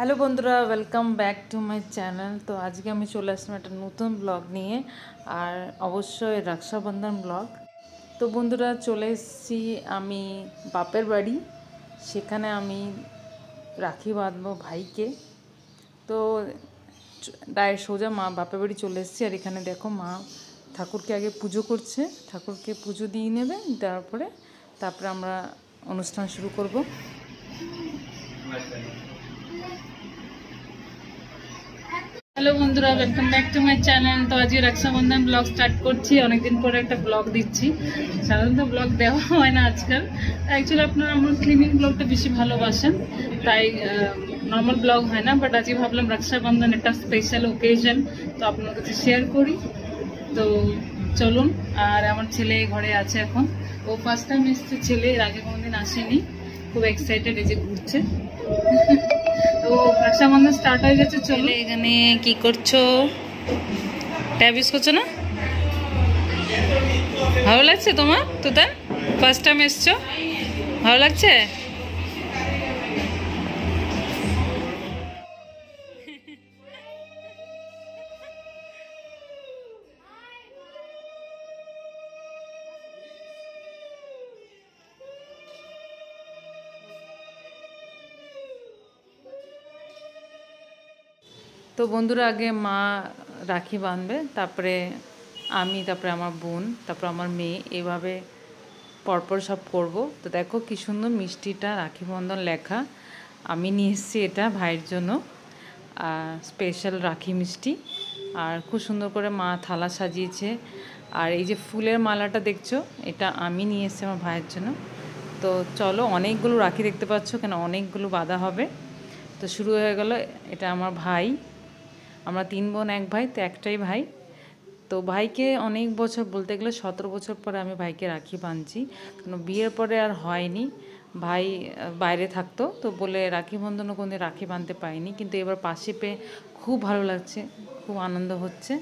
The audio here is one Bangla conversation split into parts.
হ্যালো বন্ধুরা, welcome back to my channel. তো আজকে আমি চলে আসলাম একটা নতুন ব্লগ নিয়ে, আর অবশ্যই রক্ষাবন্ধন ব্লগ। তো বন্ধুরা, চলে এসেছি আমি বাপের বাড়ি। সেখানে আমি রাখি বাঁধবো ভাইকে। তো ডাইরেক্ট সোজা মা বাপের বাড়ি চলে এসেছি। আর এখানে দেখো, মা ঠাকুরকে আগে পুজো করছে, ঠাকুরকে পুজো দিয়ে নেবে, তারপরে আমরা অনুষ্ঠান শুরু করব। হ্যালো বন্ধুরা, welcome back to my channel. তো আজকে রক্ষাবন্ধন ব্লগ স্টার্ট করছি। অনেকদিন পরে একটা ব্লগ দিচ্ছি। সাধারণত ব্লগ দেওয়া হয় না আজকাল। অ্যাকচুয়ালি আপনারা আমার ক্লিনিং ব্লগটা বেশি ভালোবাসেন, তাই নর্মাল ব্লগ হয় না। বাট আজকে ভাবলাম রক্ষাবন্ধন একটা স্পেশাল ওকেশন, তো আপনার কাছে শেয়ার করি। তো চলুন। আর আমার ছেলে ঘরে আছে এখন। ও ফার্স্ট টাইম এসছে, ছেলে এর আগে কোনোদিন আসেনি। খুব এক্সাইটেড, এই যে ঘুরছে। তো রক্ষাবন্ধন স্টার্ট হয়ে গেছে। চলে, এখানে কি করছো? ট্যাব ইউজ করছো না? ভালো লাগছে তোমার? তো তার ফার্স্ট টাইম এসছো, ভালো লাগছে? তো বন্ধুরা, আগে মা রাখি বাঁধবে, তারপরে আমি, তারপরে আমার বোন, তারপর আমার মেয়ে, এভাবে পরপর সব করব। তো দেখো কি সুন্দর মিষ্টিটা রাখি বন্ধন লেখা। আমি নিয়ে এসেছি এটা ভাইয়ের জন্য, স্পেশাল রাখি মিষ্টি। আর খুব সুন্দর করে মা থালা সাজিয়েছে। আর এই যে ফুলের মালাটা দেখছো, এটা আমি নিয়ে এসেছি আমার ভাইয়ের জন্য। তো চলো, অনেকগুলো রাখি দেখতে পাচ্ছ, কেন অনেকগুলো বাঁধা হবে। তো শুরু হয়ে গেল। এটা আমার ভাই, আমরা 3 বোন 1 ভাই, তো একটাই ভাই। তো ভাইকে অনেক বছর, বলতে গেলে 17 বছর পরে আমি ভাইকে রাখি বাঁধছি। কারণ বিয়ের পরে আর হয়নি। ভাই বাইরে থাকতো, তো বলে রাখি বন্ধনও কোনো রাখি বাঁধতে পারিনি। কিন্তু এবার পাশে পেয়ে খুব ভালো লাগছে, খুব আনন্দ হচ্ছে।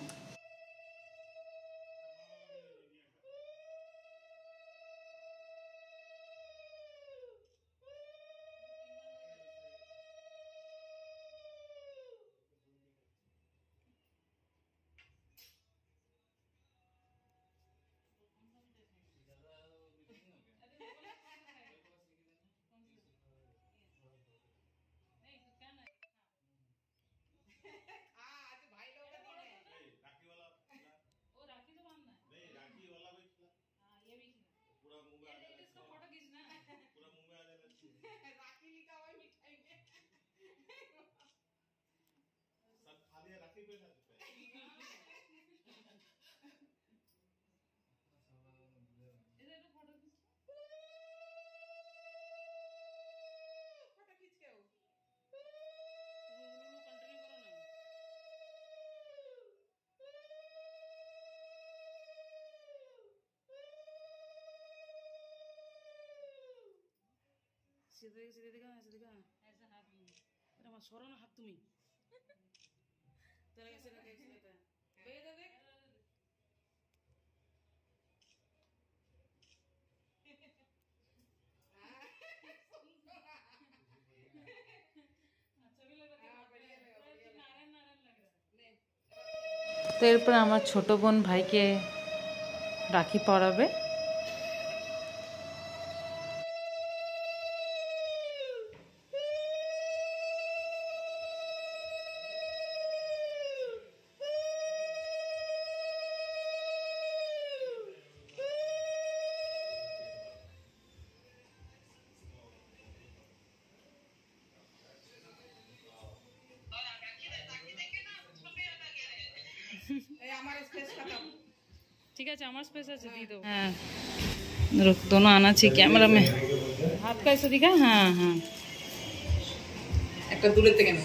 তো এরপর আমার ছোট বোন ভাইকে রাখি পরাবে। ठीक है, हमारे स्पेस है, दी दो। हाँ, रुक, दोनों आना चाहिए कैमरा में। हाथ का ऐसा दिखा। हाँ हाँ, एक दूर থেকে না।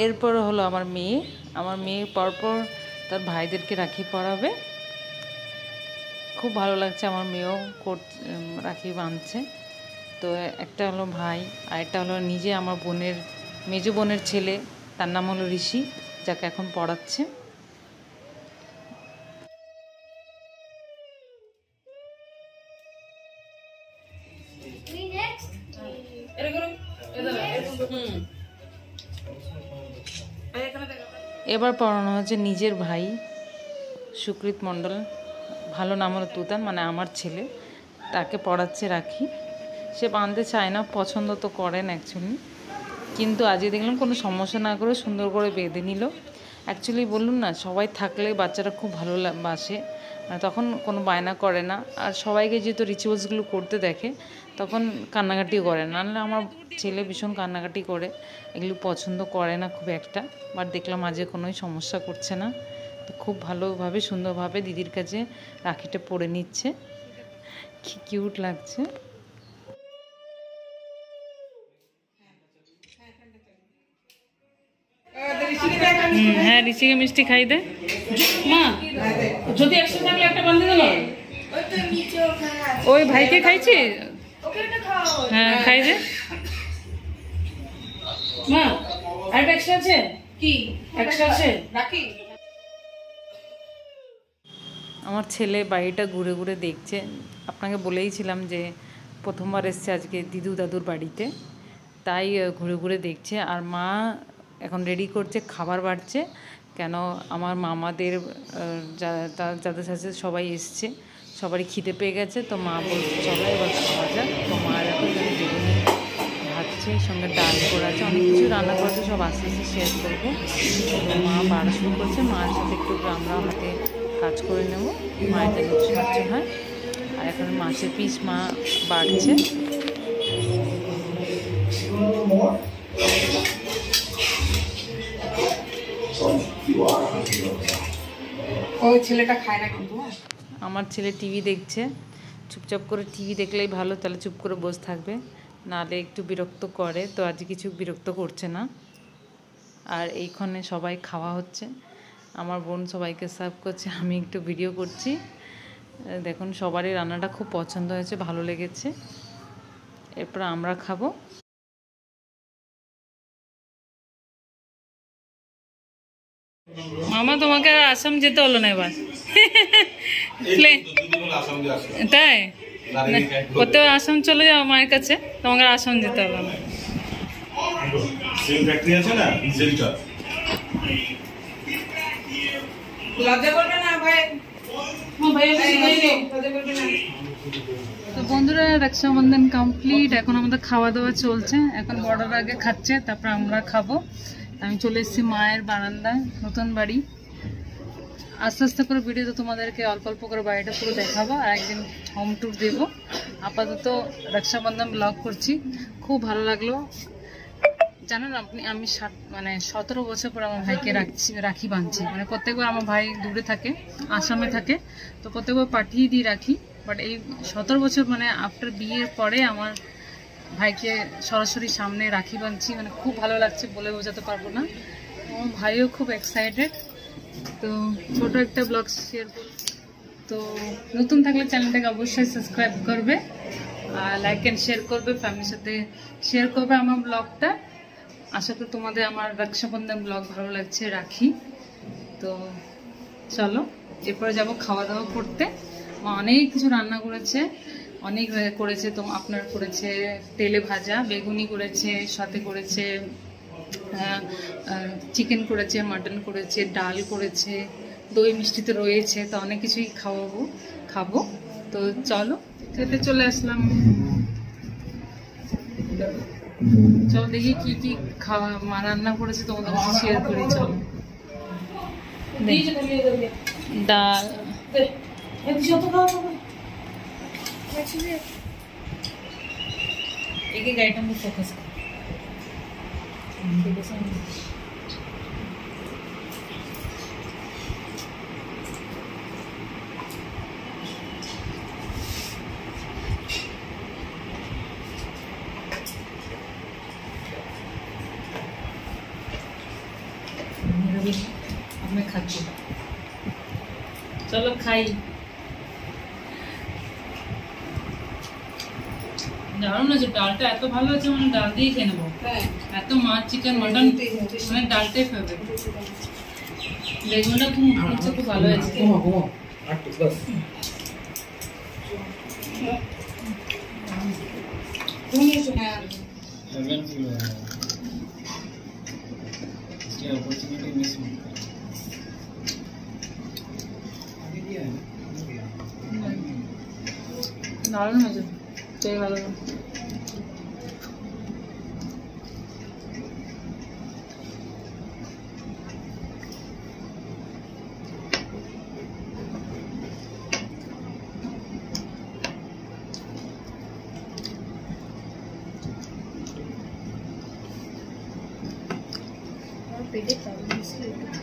এরপর হলো আমার মেয়ে। আমার মেয়ে পরপর তার ভাইদেরকে রাখি পরাবে। খুব ভালো লাগছে, আমার মেয়েও রাখি বাঁধছে। তো একটা হলো ভাই, আর একটা হলো নিজে আমার বোনের, মেজো বোনের ছেলে। তার নাম হলো ঋষি, যাকে এখন পড়াচ্ছে। এবার পড়ানো হচ্ছে নিজের ভাই সুকৃত মণ্ডল, ভালো নাম হলো তুতান, মানে আমার ছেলে, তাকে পড়াচ্ছে রাখি। সে বাঁধতে চায় না, পছন্দ তো করেন অ্যাকচুয়ালি, কিন্তু আজকে দেখলাম কোনো সমস্যা না করে সুন্দর করে বেঁধে নিল। অ্যাকচুয়ালি বলুন না, সবাই থাকলে বাচ্চারা খুব ভালো বাসে, তখন কোনো বায়না করে না। আর সবাইকে যেহেতু রিচুয়ালসগুলো করতে দেখে তখন কান্নাকাটিও করে না। নাহলে আমার ছেলে ভীষণ কান্নাকাটি করে, এগুলো পছন্দ করে না খুব একটা। বাট দেখলাম আজকে কোনোই সমস্যা করছে না, তো খুব ভালোভাবে সুন্দরভাবে দিদির কাছে রাখিটা পরে নিচ্ছে। কি কিউট লাগছে। হ্যাঁ, ঋষিকে মিষ্টি খাই দে মা, যদি একসাথে থাকলে একটা বান্ধে দিল। ওই ভাইকে খাইছি, হ্যাঁ খাই দে মা। আর এক্সট্রা আছে কি? এক্সট্রা আছে রাখি। আমার ছেলে বাড়িটা ঘুরে ঘুরে দেখছে। আপনাকে বলেইছিলাম যে প্রথমবার এসছে আজকে দিদু দাদুর বাড়িতে, তাই ঘুরে ঘুরে দেখছে। আর মা এখন রেডি করছে, খাবার বাড়ছে। কেন আমার মামাদের যাদের সাথে সবাই এসছে, সবারই খিদে পেয়ে গেছে, তো মা বলছে চলো এবার খাওয়া যাক। তো মা এখন বেগুনি ভাজছে, সঙ্গে ডাল করা আছে, অনেক কিছু রান্না করেছে, সব আস্তে আস্তে শেয়ার করবো। তো মা বাড়া শুরু করছে, মার সাথে একটু আমরা হাতে কাজ করে নেব, মায়ের যেন সাহায্য হয়। আর এখন মাছের পিস মা বাড়ছে। ওই ছেলেটা খায় না কিন্তু। আমার ছেলে টিভি দেখছে, চুপচাপ করে টিভি দেখলেই ভালো, তাহলে চুপ করে বসে থাকবে, নাহলে একটু বিরক্ত করে। তো আজ কিছু বিরক্ত করছে না। আর এইখানে সবাই খাওয়া হচ্ছে, আমার বোন সবাইকে সার্ভ করছে, আমি একটু ভিডিও করছি। দেখুন সবারই রান্নাটা খুব পছন্দ হয়েছে, ভালো লেগেছে। এরপর আমরা খাবো। মামা তোমাকে আসাম যেতে হলো না এবার, তাই কোথাও আসাম চলে যাও মায়ের কাছে, তোমাকে আসাম যেতে হলো না। তো বন্ধুরা, রক্ষাবন্ধন কমপ্লিট, এখন আমাদের খাওয়া দাওয়া চলছে। এখন বড়রা আগে খাচ্ছে, তারপর আমরা খাবো। আমি চলে এসেছি মায়ের বারান্দায়, নতুন বাড়ি। আস্তে আস্তে করে ভিডিওতে তোমাদেরকে অল্প অল্প করে বাড়িটা পুরো দেখাবো, আর একদিন হোম ট্যুর দেবো। আপাতত রক্ষাবন্ধন ব্লগ করছি, খুব ভালো লাগলো। জানেন আপনি, আমি 17 বছর পর আমার ভাইকে রাখি বাঁধছি। মানে প্রত্যেকবার আমার ভাই দূরে থাকে, আসামে থাকে, তো প্রত্যেকবার পাঠিয়ে দিই রাখি। বাট এই 17 বছর মানে আফটার বিয়ের পরে আমার ভাইকে সরাসরি সামনে রাখি বাঁধছি, মানে খুব ভালো লাগছে, বলে বোঝাতে পারবো না। আমার ভাইও খুব এক্সাইটেড। তো ছোট একটা ব্লগ শেয়ার করব। তো নতুন থাকলে চ্যানেলটাকে অবশ্যই সাবস্ক্রাইব করবে, আর লাইক অ্যান্ড শেয়ার করবে, ফ্যামিলির সাথে শেয়ার করবে আমার ব্লগটা। আশা করি তোমাদের আমার রক্ষাবন্ধন ব্লগ ভালো লাগছে, রাখি। তো চলো এরপরে যাব খাওয়া দাওয়া করতে। মা অনেক কিছু রান্না করেছে, অনেক করেছে। তো আপনার করেছে তেলে ভাজা বেগুনি করেছে, সাথে করেছে চিকেন করেছে, মাটন করেছে, ডাল করেছে, দই মিষ্টিতে রয়েছে। তো অনেক কিছুই খাবো। তো চলো খেতে চলে আসলাম। চলো দেখি কি কি মা রান্না করেছে, তোমাদের কাছে শেয়ার করি। চলো, ডাল, एक एक आइटम को फोकस कर। अब मैं खाती हूँ, चलो खाई। দারুণ আছে, ডালটা এত ভালো আছে, মানে ডাল দিয়ে খেয়ে নেবো। এত মাছ চিকেন মটন মানে ডালটাই ফেভারিট। বেগুনটা খুব ভালো হয়েছে। eventful है इसकी opportunity miss मत कर आगे दिया है ना দারুণ হয়েছে খেয়ে ভালো পেটে চাপ দিয়েছি